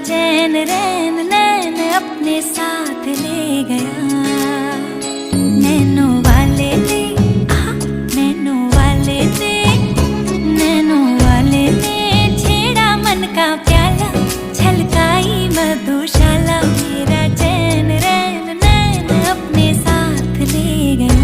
चैन रैन नैन अपने साथ ले गया। नैनो वाले ने नैनो वाले ने नैनो वाले ने छेड़ा मन का प्याला, छलकाई मधुशाला, मेरा चैन रैन नैन अपने साथ ले गया।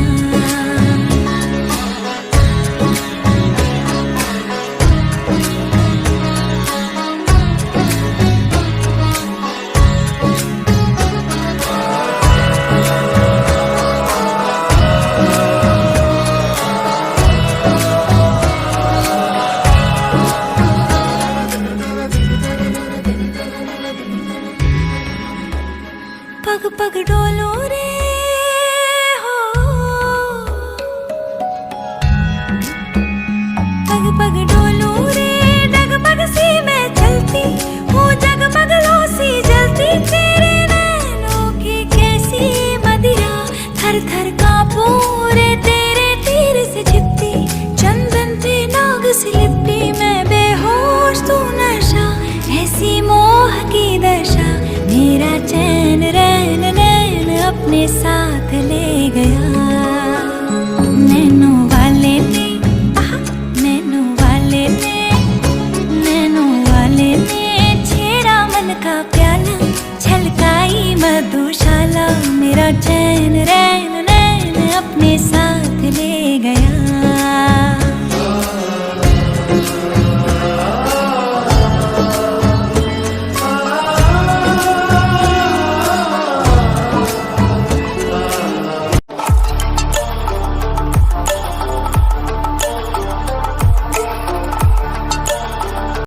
पग पग डोलो रे हो, पग पग डोलो रे, डगमग सी मैं चलती हूँ, जगमग लो सी जलती, तेरे नैनों की कैसी मदिरा, थर थर कांपूं रे तेरे तीर से छिपती, चंदन पे नाग से लिपटी, मैं बेहोश तू नशा, ऐसी मोह की दशा, मेरा चैन रैन नैन अपने साथ ले गया। नैनो वाले ने नैनो वाले ने नैनो वाले ने छेड़ा मन का प्याला, छलकाई मधुशाला, मेरा चैन रैन नैन अपने साथ